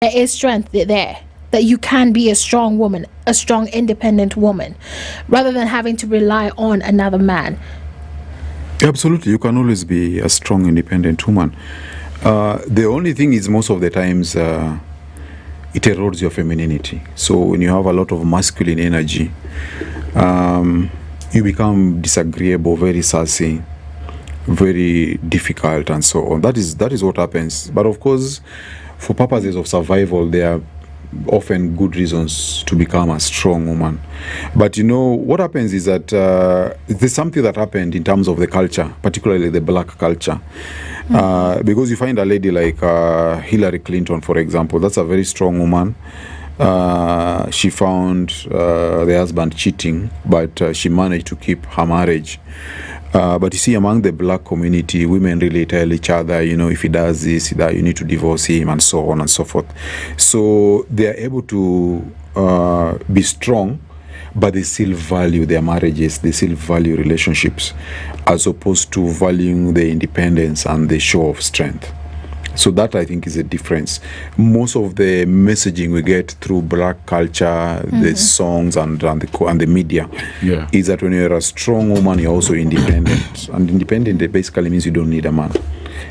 there is strength there, that you can be a strong woman, a strong independent woman, rather than having to rely on another man. Absolutely, you can always be a strong independent woman. The only thing is, most of the times it erodes your femininity. So when you have a lot of masculine energy, you become disagreeable, very sassy, very difficult, and so on. That is what happens. But of course, for purposes of survival, there are often good reasons to become a strong woman. But what happens is that there's something that happened in terms of the culture, particularly the black culture. Because you find a lady like Hillary Clinton, for example, that's a very strong woman. She found the husband cheating, but she managed to keep her marriage. But you see, among the black community, women really tell each other, if he does this, that you need to divorce him, and so on and so forth. So they are able to be strong, but they still value their marriages, they still value relationships, as opposed to valuing the independence and the show of strength. So that, I think, is a difference. Most of the messaging we get through black culture, the songs and the media, is that when you're a strong woman, you're also independent. And independent basically means you don't need a man.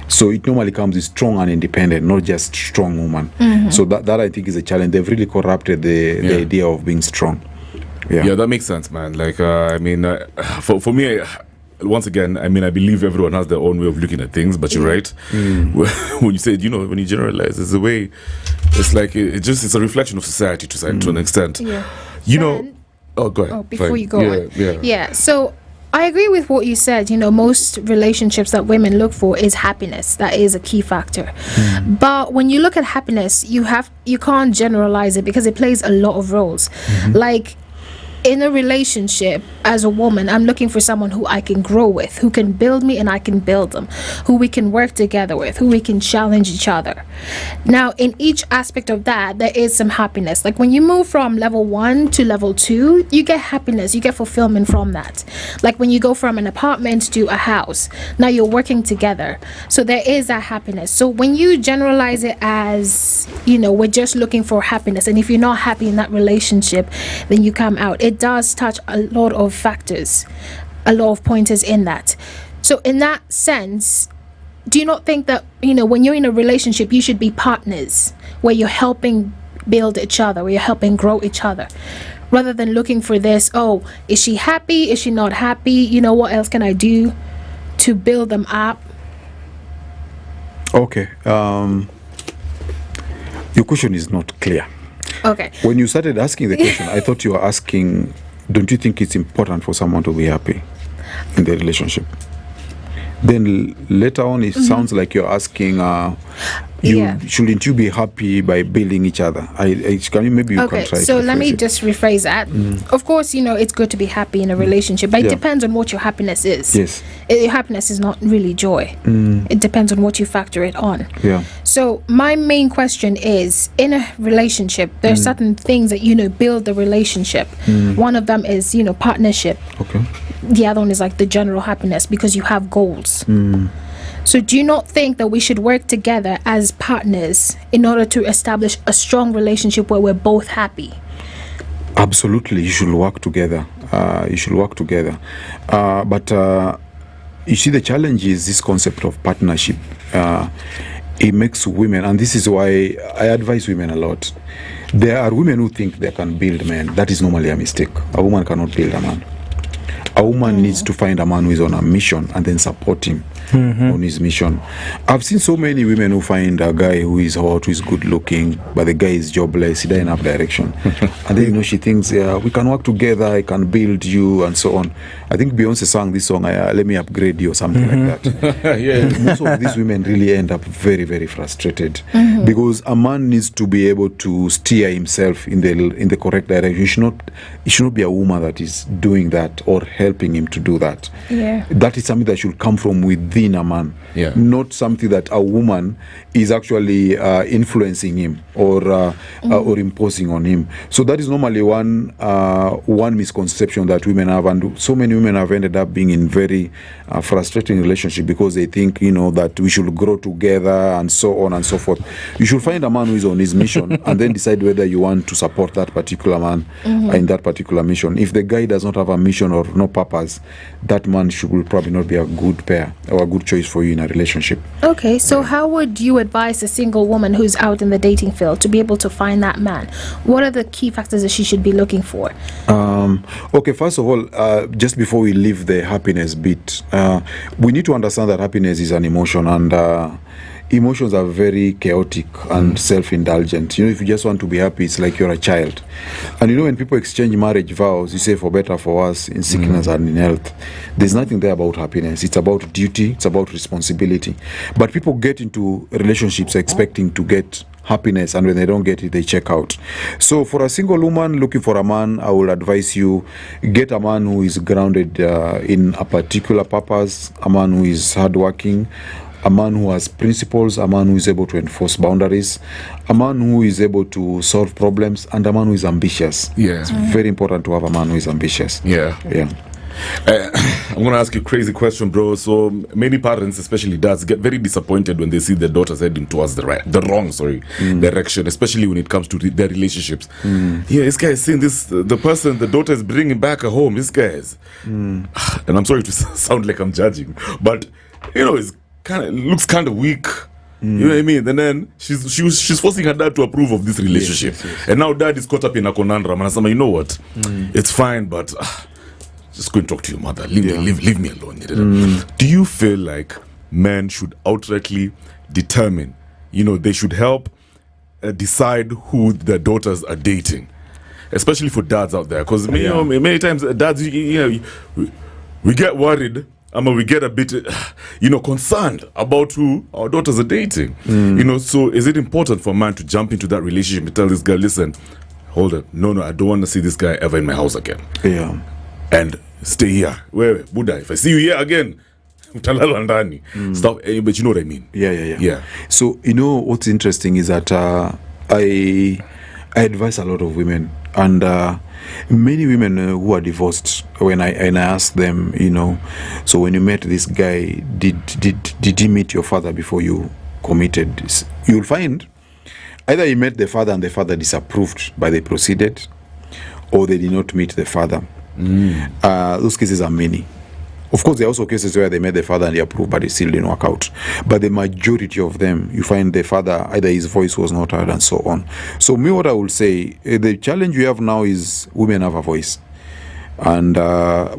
So it normally comes with strong and independent, not just strong woman. So that I think is a challenge. They've really corrupted the idea of being strong. Yeah, that makes sense, man. Like, for me, once again, I believe everyone has their own way of looking at things, but you're right. When you say, when you generalize, it's a way, it's like, it's a reflection of society to an extent. Oh, go ahead. Before you go on. Yeah, so I agree with what you said. Most relationships that women look for is happiness. That is a key factor. But when you look at happiness, you can't generalize it, because it plays a lot of roles. Like, in a relationship, as a woman, I'm looking for someone who I can grow with, who can build me and I can build them, who we can work together with, who we can challenge each other. Now, in each aspect of that, there is some happiness. Like, when you move from level 1 to level 2, you get happiness, you get fulfillment from that. Like, when you go from an apartment to a house, now you're working together. So there is that happiness. So when you generalize it as, we're just looking for happiness, and if you're not happy in that relationship, then you come out. It does touch a lot of factors, a lot of pointers in that. So in that sense, do you not think that, when you're in a relationship, you should be partners, where you're helping build each other, where you're helping grow each other, rather than looking for this, is she happy? Is she not happy? What else can I do to build them up? Okay. Your question is not clear. Okay. When you started asking the question, I thought you were asking, don't you think it's important for someone to be happy in the relationship? Then later on, it sounds like you're asking, shouldn't you be happy by building each other? Maybe you can try. So let me just rephrase that. Of course, it's good to be happy in a relationship, but it depends on what your happiness is. Yes. Your happiness is not really joy. It depends on what you factor it on. Yeah. So my main question is, in a relationship, there are certain things that build the relationship. One of them is partnership. Okay. The other one is like the general happiness, because you have goals. So do you not think that we should work together as partners in order to establish a strong relationship where we're both happy? Absolutely, you should work together. But you see, the challenge is this concept of partnership. It makes women, and this is why I advise women a lot. There are women who think they can build men. That is normally a mistake. A woman cannot build a man. A woman needs to find a man who is on a mission and then support him on his mission. I've seen so many women who find a guy who is hot, who is good looking, but the guy is jobless, he doesn't have direction. And then, she thinks, we can work together, I can build you, and so on. I think Beyonce sang this song, let me upgrade you, or something like that. Most of these women really end up very, very frustrated, because a man needs to be able to steer himself in the correct direction. It should not be a woman that is doing that or helping him to do that. That is something that should come from within within a man, not something that a woman is actually influencing him or imposing on him. So that is normally one misconception that women have, and so many women have ended up being in very frustrating relationship because they think, that we should grow together and so on and so forth. You should find a man who is on his mission and then decide whether you want to support that particular man in that particular mission. If the guy does not have a mission or no purpose, that man will probably not be a good pair or a good choice for you in a relationship. Okay, so how would you advise a single woman who's out in the dating field to be able to find that man? What are the key factors that she should be looking for? Okay, first of all, just before we leave the happiness bit, we need to understand that happiness is an emotion, and emotions are very chaotic and self-indulgent. If you just want to be happy, it's like you're a child. And when people exchange marriage vows, you say for better, for worse, in sickness and in health. There's nothing there about happiness. It's about duty, it's about responsibility. But people get into relationships expecting to get happiness, and when they don't get it, they check out. So for a single woman looking for a man, I will advise you, get a man who is grounded in a particular purpose, a man who is hardworking, a man who has principles, a man who is able to enforce boundaries, a man who is able to solve problems, and a man who is ambitious. Yeah. It's very important to have a man who is ambitious. Yeah. I'm going to ask you a crazy question, bro. So many parents, especially dads, get very disappointed when they see their daughters heading towards the wrong direction, especially when it comes to their relationships. Yeah, this guy is saying this, the person the daughter is bringing back at home, this guy is. And I'm sorry to sound like I'm judging, but, it's looks kind of weak. You know what I mean? And then she's forcing her dad to approve of this relationship. Yes. And now dad is caught up in a conundrum, and I said, you know what? It's fine, but just go and talk to your mother. Leave me alone. Do you feel like men should outrightly determine, they should help decide who their daughters are dating? Especially for dads out there. Because many times dads, we get worried. We get a bit, concerned about who our daughters are dating. So is it important for a man to jump into that relationship and tell this guy, listen, hold up, no, I don't want to see this guy ever in my house again. Yeah. And stay here. Where, Buddha, if I see you here again, stop. But you know what I mean? Yeah. So, what's interesting is that I advise a lot of women, and many women who are divorced, when I ask them, so when you met this guy, did he meet your father before you committed? You'll find either he met the father and the father disapproved, but they proceeded, or they did not meet the father. Those cases are many. Of course, there are also cases where they met the father and they approved, but it still didn't work out. But the majority of them, you find the father, either his voice was not heard and so on. So me, what I would say, the challenge we have now is women have a voice. And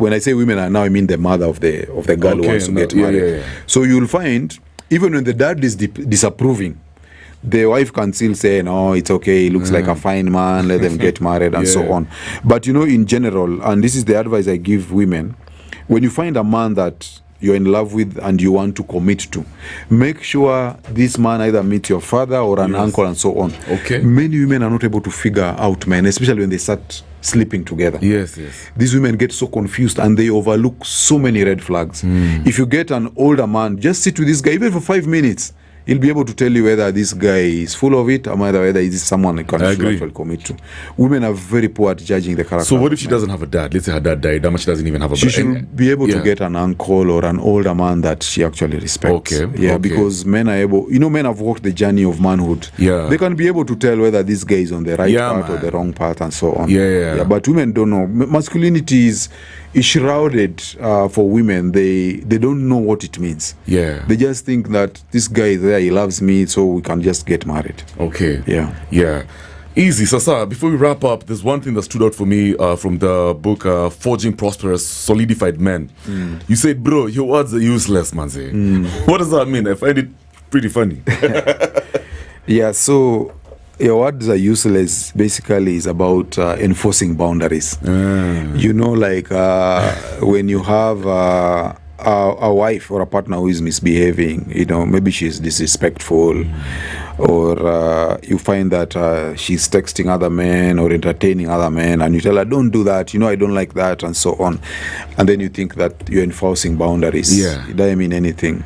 when I say women, I mean the mother of the girl who wants to get married. Yeah. So you'll find, even when the dad is disapproving, the wife can still say, no, it's okay, he looks like a fine man, let them get married and so on. But in general, and this is the advice I give women, when you find a man that you're in love with and you want to commit to, make sure this man either meets your father or an uncle and so on. Okay. Many women are not able to figure out men, especially when they start sleeping together. Yes. These women get so confused and they overlook so many red flags. If you get an older man, just sit with this guy even for 5 minutes. He'll be able to tell you whether this guy is full of it or whether he's someone you can actually commit to. Women are very poor at judging the character. So what if she doesn't have a dad? Let's say her dad died, how much she doesn't even have a brother? She should be able to get an uncle or an older man that she actually respects. Okay. Because men are able, men have walked the journey of manhood. Yeah. They can be able to tell whether this guy is on the right path or the wrong path and so on. Yeah. But women don't know. Masculinity is shrouded for women. They don't know what it means. Yeah. They just think that this guy is there, he loves me, so we can just get married. Okay. Yeah. Easy. Sasa, before we wrap up, there's one thing that stood out for me from the book Forging Prosperous Solidified Men. You said, bro, your words are useless, man. What does that mean? I find it pretty funny. Yeah, so your words are useless basically is about enforcing boundaries. When you have a wife or a partner who is misbehaving, maybe she's disrespectful, or you find that she's texting other men or entertaining other men, and you tell her, don't do that, I don't like that, and so on. And then you think that you're enforcing boundaries. It doesn't mean anything.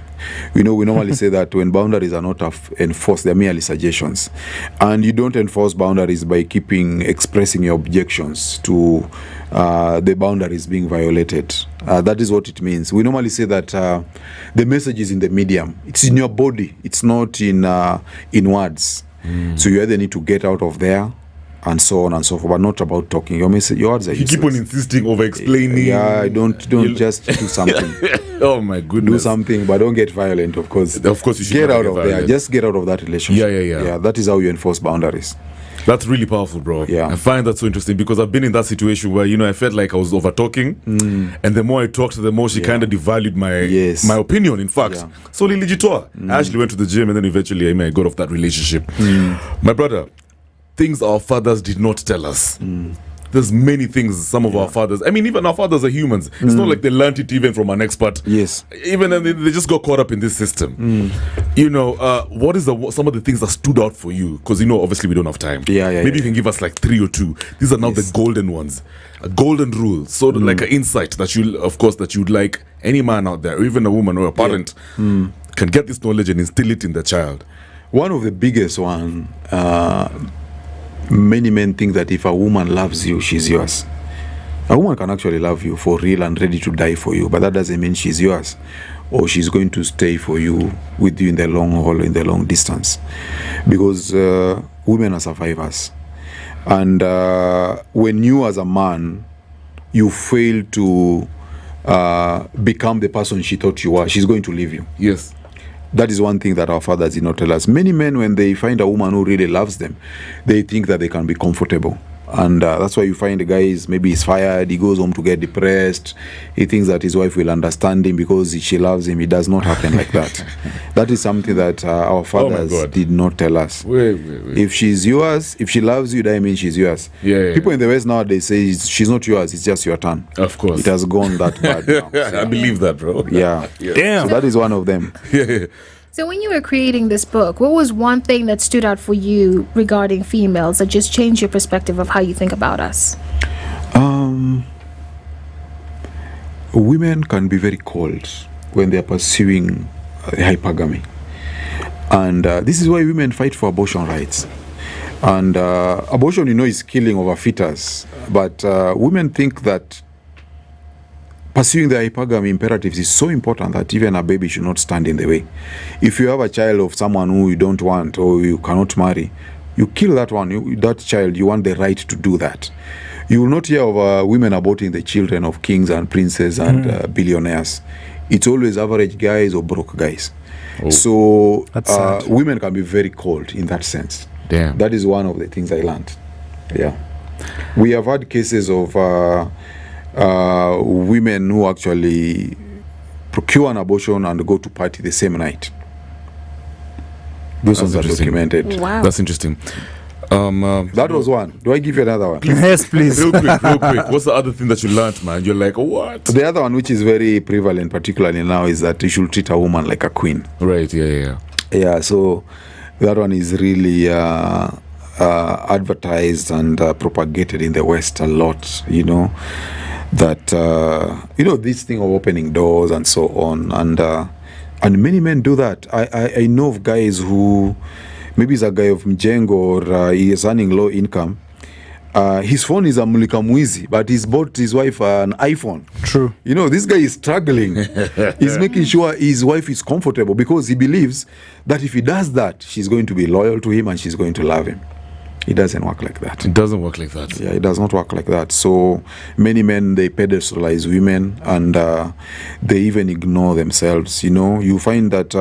We normally say that when boundaries are not enforced, they're merely suggestions. And you don't enforce boundaries by expressing your objections to the boundaries being violated. That is what it means. We normally say that the message is in the medium. It's in your body. It's not in words. So you either need to get out of there and so on and so forth, but not about talking. Your words are useless. You keep on insisting, over-explaining. Don't just do something. Oh my goodness. Do something, but don't get violent, of course. Of course you should get out of there. Just get out of that relationship. Yeah, that is how you enforce boundaries. That's really powerful, bro. Yeah. I find that so interesting because I've been in that situation where, I felt like I was over-talking, and the more I talked, the more she kind of devalued my opinion, in fact. So, I actually went to the gym, and then eventually I got off that relationship. My brother, things our fathers did not tell us. There's many things some of our fathers, even our fathers are humans. It's not like they learned it even from an expert. Yes. Even they just got caught up in this system. What is some of the things that stood out for you? Because, obviously we don't have time. Maybe you can give us like 3 or 2. These are now the golden ones. A golden rule. So like an insight that you'd like any man out there, or even a woman or a parent, can get this knowledge and instill it in the child. One of the biggest one, many men think that if a woman loves you, she's yours. A woman can actually love you for real and ready to die for you, but that doesn't mean she's yours, or she's going to stay with you in the long haul, in the long distance, because women are survivors. And when you as a man, you fail to become the person she thought you were, she's going to leave you. Yes. That is one thing that our fathers did not tell us. Many men, when they find a woman who really loves them, they think that they can be comfortable. And that's why you find the guy maybe he's fired, he goes home to get depressed. He thinks that his wife will understand him because she loves him. It does not happen like that. That is something that our fathers did not tell us. Wait. If she's yours, if she loves you, that means she's yours. People in the West nowadays say she's not yours, it's just your turn. Of course. It has gone that bad now. So, I believe that, bro. Yeah. Damn. So that is one of them. So when you were creating this book, what was one thing that stood out for you regarding females that just changed your perspective of how you think about us? Women can be very cold when they are pursuing hypergamy. And this is why women fight for abortion rights. And abortion, is killing of a fetus. But women think that pursuing the hypergamy imperatives is so important that even a baby should not stand in the way. If you have a child of someone who you don't want or you cannot marry, you kill that one, that child, you want the right to do that. You will not hear of women aborting the children of kings and princes and billionaires. It's always average guys or broke guys. So women can be very cold in that sense. Damn. That is one of the things I learned. Yeah. We have had cases of women who actually procure an abortion and go to party the same night. Those ones are documented. Wow. That's interesting. That was one. Do I give you another one? Yes, please. Real quick. What's the other thing that you learned, man? You're like, what? The other one, which is very prevalent, particularly now, is that you should treat a woman like a queen. Right, yeah. Yeah, so that one is really advertised and propagated in the West a lot, that, this thing of opening doors and so on. And many men do that. I know of guys who, maybe he's a guy of Mjengo or he is earning low income. His phone is a mulika mwizi, but he's bought his wife an iPhone. True. This guy is struggling. He's making sure his wife is comfortable because he believes that if he does that, she's going to be loyal to him and she's going to love him. It doesn't work like that. It doesn't work like that. Yeah, it does not work like that. So many men, they pedestalize women and they even ignore themselves. You find that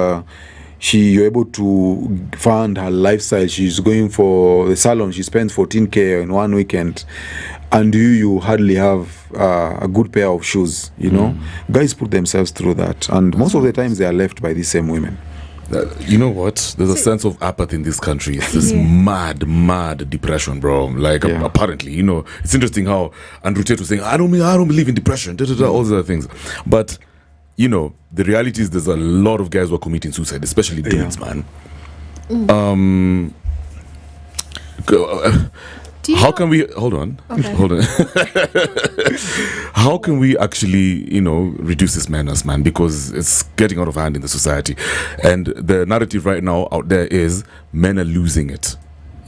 you're able to fund her lifestyle. She's going for the salon. She spends 14K in one weekend. And you hardly have a good pair of shoes, Guys put themselves through that. And most of the times they are left by these same women. You know what? There's a sense of apathy in this country. It's this mad depression, bro. Like apparently, it's interesting how Andrew Tate was saying, I don't believe in depression, all these other things. But the reality is there's a lot of guys who are committing suicide, especially dudes, man. How can we hold on? How can we actually, reduce this madness, man? Because it's getting out of hand in the society, and the narrative right now out there is men are losing it.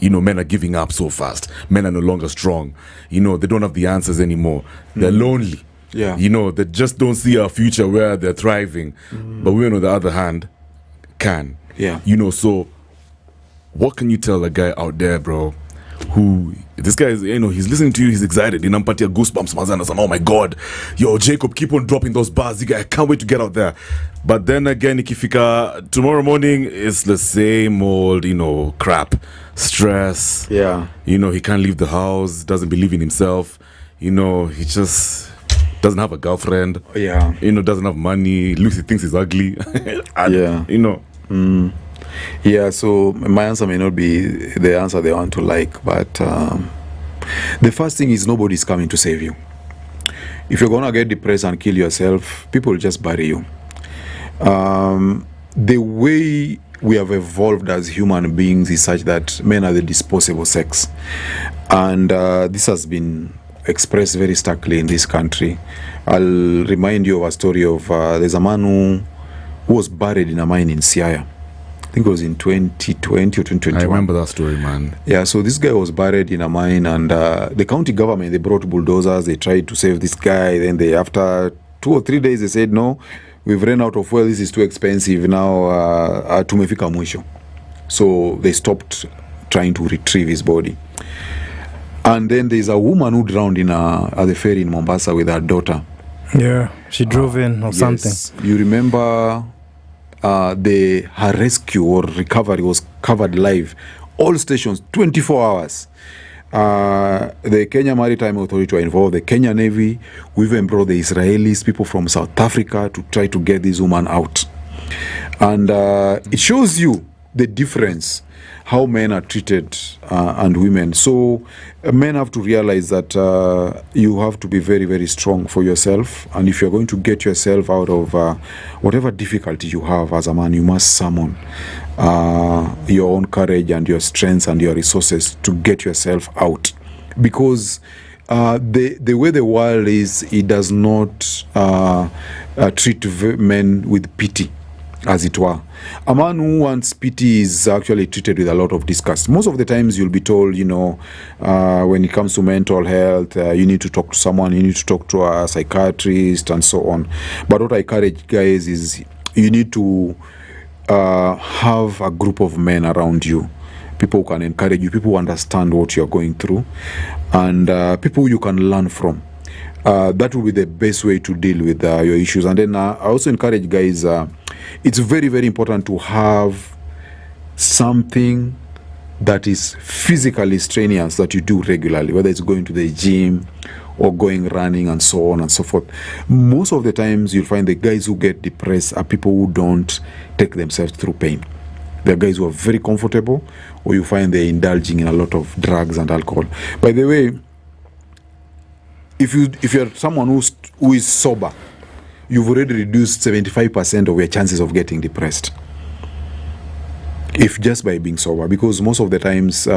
Men are giving up so fast. Men are no longer strong. They don't have the answers anymore. They're lonely. Yeah. They just don't see a future where they're thriving. But women, on the other hand, can. Yeah. So what can you tell a guy out there, bro, who this guy is, he's listening to you, he's excited, inampatia goosebumps, mazana, oh my god, yo, Jacob, keep on dropping those bars, I can't wait to get out there. But then again, ikifika tomorrow morning, it's the same old, crap, stress. Yeah. He can't leave the house, doesn't believe in himself, he just doesn't have a girlfriend. Yeah. Doesn't have money. Lucy thinks he's ugly. Yeah. Yeah, so my answer may not be the answer they want to like, but the first thing is nobody's coming to save you. If you're going to get depressed and kill yourself, people will just bury you. The way we have evolved as human beings is such that men are the disposable sex. And this has been expressed very starkly in this country. I'll remind you of a story of there's a man who was buried in a mine in Siaya. I think it was in 2020 or 2021. I remember that story, man. Yeah, so this guy was buried in a mine, and the county government, they brought bulldozers, they tried to save this guy. Then after 2 or 3 days, they said, no, we've run out of oil, this is too expensive, now tumefika mwisho. So they stopped trying to retrieve his body. And then there's a woman who drowned at the ferry in Mombasa with her daughter. Yeah, she drove in or something. You remember her rescue or recovery was covered live. All stations, 24 hours. The Kenya Maritime Authority were involved, the Kenya Navy. We even brought the Israelis, people from South Africa to try to get this woman out. And it shows you the difference, how men are treated and women. So men have to realize that you have to be very, very strong for yourself. And if you're going to get yourself out of whatever difficulty you have as a man, you must summon your own courage and your strengths and your resources to get yourself out. Because the way the world is, it does not treat men with pity, as it were. A man who wants pity is actually treated with a lot of disgust. Most of the times you'll be told, when it comes to mental health, you need to talk to someone, you need to talk to a psychiatrist and so on. But what I encourage guys is you need to have a group of men around you. People who can encourage you, people who understand what you're going through, and people you can learn from. That will be the best way to deal with your issues. And then I also encourage guys, it's very, very important to have something that is physically strenuous that you do regularly, whether it's going to the gym or going running and so on and so forth. Most of the times you'll find the guys who get depressed are people who don't take themselves through pain. They're guys who are very comfortable, or you find they're indulging in a lot of drugs and alcohol. By the way, if you're someone who is sober, you've already reduced 75% of your chances of getting depressed. If just by being sober, because most of the times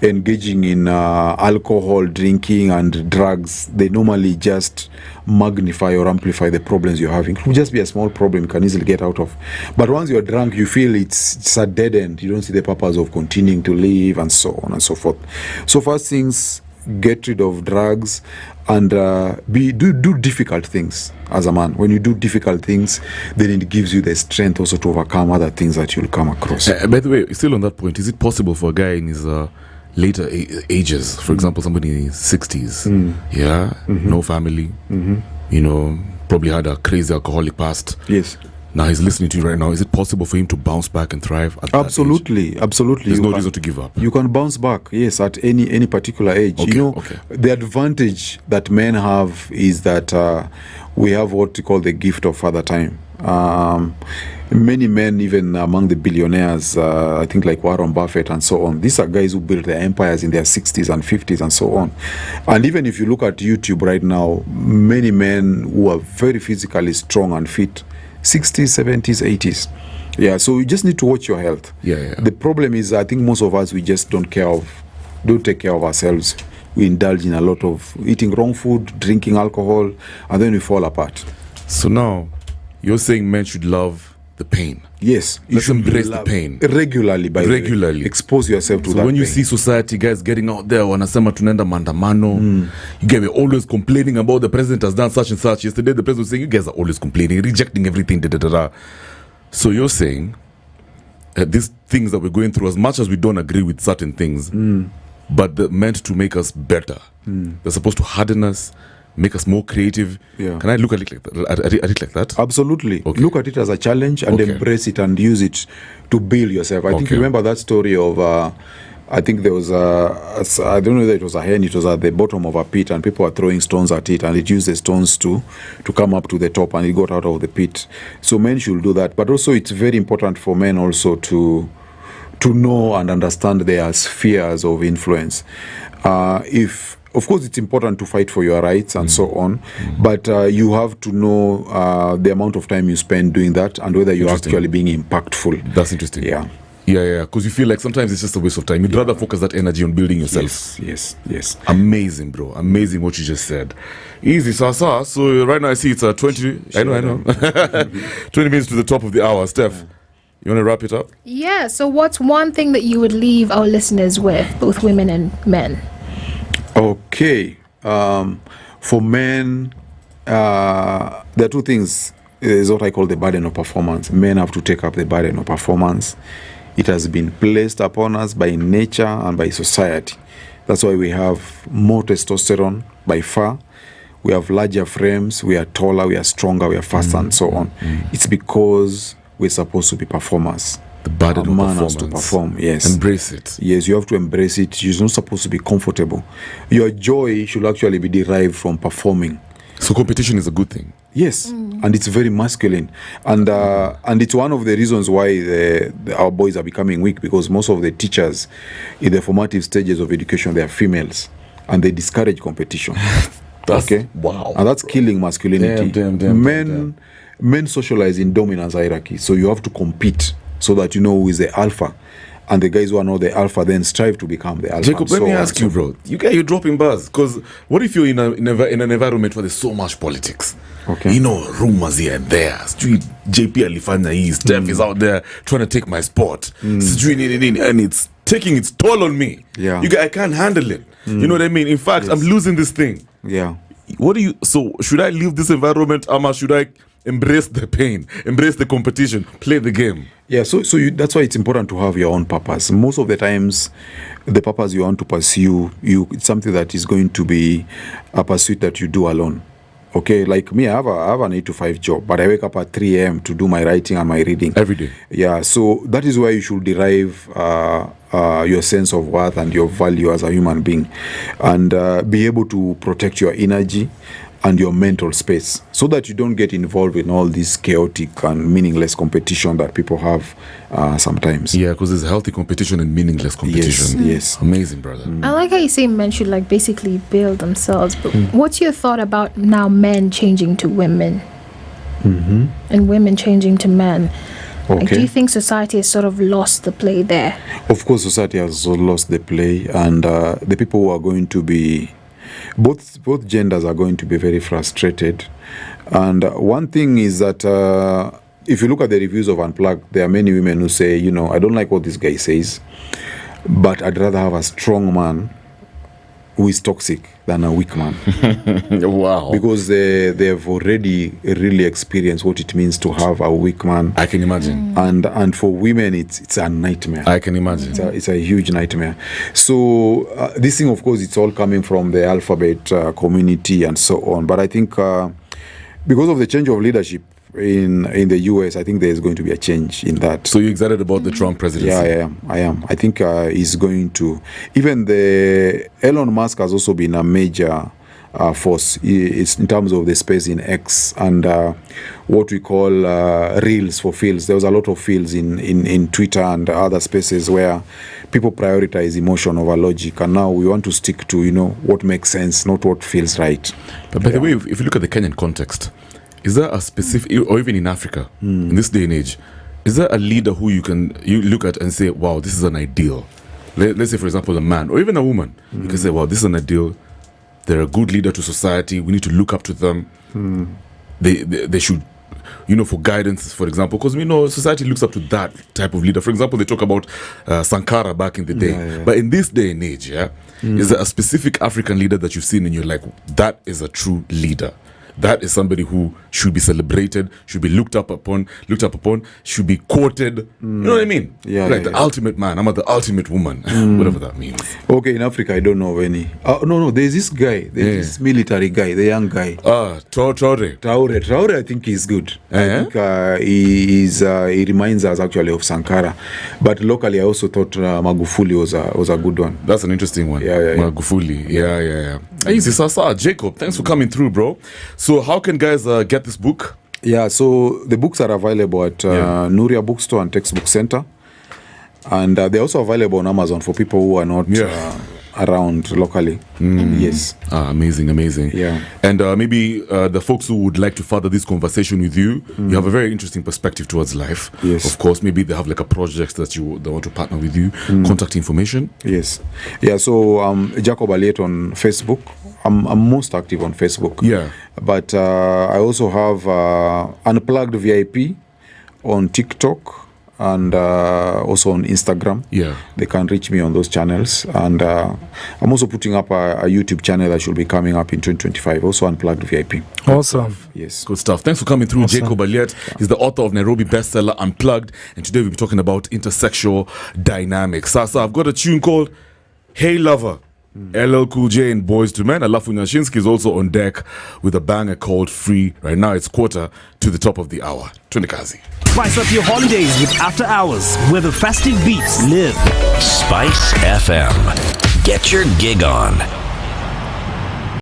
engaging in alcohol, drinking and drugs, they normally just magnify or amplify the problems you're having. It will just be a small problem you can easily get out of. But once you're drunk, you feel it's a dead end. You don't see the purpose of continuing to live and so on and so forth. So first things, get rid of drugs and do difficult things as a man. When you do difficult things, then it gives you the strength also to overcome other things that you'll come across. By the way, still on that point, is it possible for a guy in his later ages, for example, somebody in his 60s, no family, probably had a crazy alcoholic past? Yes. Now he's listening to you right now. Is it possible for him to bounce back and thrive at Absolutely. There's no reason to give up. You can bounce back, yes, at any particular age. Okay, the advantage that men have is that we have what we call the gift of father time. Many men, even among the billionaires, I think like Warren Buffett and so on, these are guys who built their empires in their 60s and 50s and so on. And even if you look at YouTube right now, many men who are very physically strong and fit, 60s, 70s, 80s, Yeah, so you just need to watch your health. Yeah. The problem is, I think most of us, we just don't take care of ourselves. We indulge in a lot of eating wrong food, drinking alcohol, and then we fall apart. So now, you're saying men should love the pain. Yes, you Let's should embrace the pain regularly. Expose yourself to that. So when you pain. see society guys getting out there, wanasema tunaenda maandamano, you guys are always complaining about the president has done such and such. Yesterday the president was saying you guys are always complaining, rejecting everything. So you're saying these things that we're going through, as much as we don't agree with certain things, but they're meant to make us better. They're supposed to harden us, make us more creative. Yeah. Can I look at it like that? Absolutely. Okay. Look at it as a challenge and embrace it and use it to build yourself. I think you remember that story of, I think there was I don't know whether it was a hen, it was at the bottom of a pit and people were throwing stones at it and it used the stones to come up to the top and it got out of the pit. So men should do that. But also it's very important for men also to know and understand their spheres of influence. Of course, it's important to fight for your rights and so on, but you have to know the amount of time you spend doing that and whether you're actually being impactful. That's interesting. Yeah. Yeah, because you feel like sometimes it's just a waste of time. You'd rather focus that energy on building yourself. Yes. Amazing, bro. Amazing what you just said. Easy, Sasa. So right now I see it's 20. I know. 20 minutes to the top of the hour. Steph, you want to wrap it up? Yeah. So what's one thing that you would leave our listeners with, both women and men? Okay. For men, there are two things. Is what I call the burden of performance. Men have to take up the burden of performance. It has been placed upon us by nature and by society. That's why we have more testosterone by far. We have larger frames. We are taller. We are stronger. We are faster, and so on. It's because we're supposed to be performers. The burden of performance. Has to perform. Yes. Embrace it. Yes, you have to embrace it. You're not supposed to be comfortable. Your joy should actually be derived from performing. So competition is a good thing. Yes, and it's very masculine, and it's one of the reasons why our boys are becoming weak, because most of the teachers in the formative stages of education, they are females, and they discourage competition. Wow. And that's killing masculinity. Damn. Men socialize in dominance hierarchy, so you have to compete so that you know who is the alpha. And the guys who are not the alpha then strive to become the alpha. Jacob, let me ask you, bro. You're dropping bars. Because what if you're in an environment where there's so much politics? Okay. You know, rumors here and there. JP Alifanya is, Steph is out there trying to take my spot. And it's taking its toll on me. Yeah. I can't handle it. You know what I mean? In fact, I'm losing this thing. Yeah. So should I leave this environment, or should I embrace the pain, embrace the competition, play the game? Yeah, so that's why it's important to have your own purpose. Most of the times, the purpose you want to pursue, it's something that is going to be a pursuit that you do alone. Okay, like me, I have an 8 to 5 job, but I wake up at 3 a.m. to do my writing and my reading. Every day. Yeah, so that is why you should derive your sense of worth and your value as a human being, and be able to protect your energy and your mental space, so that you don't get involved in all this chaotic and meaningless competition that people have sometimes. Yeah, because there's healthy competition and meaningless competition. Yes. Amazing, brother. I like how you say men should basically build themselves, but what's your thought about now men changing to women and women changing to men? Okay. Do you think society has sort of lost the play there? Of course, society has lost the play, and the people who are going to be both genders are going to be very frustrated. And one thing is that if you look at the reviews of Unplugged, there are many women who say, I don't like what this guy says, but I'd rather have a strong man who is toxic than a weak man. Wow. Because they've already really experienced what it means to have a weak man. I can imagine. And for women, it's a nightmare. I can imagine. It's a huge nightmare. So this thing, of course, it's all coming from the alphabet community and so on. But I think because of the change of leadership in the US, I think there's going to be a change in that. So you're excited about the Trump presidency? Yeah, I am. I think he's going to... Even Elon Musk has also been a major force. It's in terms of the space in X and what we call reels for fields. There was a lot of fields in Twitter and other spaces where people prioritize emotion over logic, and now we want to stick to what makes sense, not what feels right. But by the way, if you look at the Kenyan context, is there a specific, or even in Africa, in this day and age, Is there a leader who you look at and say, wow, this is an ideal? Let's say, for example, a man or even a woman. You can say, wow, this is an ideal. They're a good leader to society. We need to look up to them. They should, for guidance, for example, because we know society looks up to that type of leader. For example, they talk about Sankara back in the day. Yeah. But in this day and age, is there a specific African leader that you've seen and you're like, that is a true leader? That is somebody who should be celebrated, should be looked upon, should be quoted. You know what I mean? The ultimate man. I'm the ultimate woman. Whatever that means. Okay, in Africa, I don't know of any. No, there's this guy. There's this military guy, the young guy. Traore, I think he's good. I think he reminds us actually of Sankara. But locally, I also thought Magufuli was a good one. That's an interesting one. Magufuli. Yeah. Easy, Sasa. Jacob, thanks for coming through, bro. So how can guys get this book? Yeah, so the books are available at Nuria Bookstore and Textbook Center. And they're also available on Amazon for people who are not around locally. Yes. Amazing. Yeah. And maybe the folks who would like to further this conversation with you, you have a very interesting perspective towards life. Yes. Of course, maybe they have like a project that they want to partner with you. Contact information. Yes. Yeah, so Jacob Aliet on Facebook. I'm most active on Facebook. Yeah. But I also have Unplugged VIP on TikTok and also on Instagram. Yeah. They can reach me on those channels. And I'm also putting up a YouTube channel that should be coming up in 2025, also Unplugged VIP. Awesome. Yes. Good stuff. Thanks for coming through, Awesome. Jacob Aliet. He's the author of Nairobi bestseller Unplugged. And today we'll be talking about intersexual dynamics. Sasa, I've got a tune called Hey Lover. LL Cool J and Boys to Men. Alafu Nyashinsky is also on deck with a banger called Free. Right now it's 1:15 to the top of the hour. Twende kazi. Spice up your holidays with After Hours, where the festive beats live. Spice FM. Get your gig on.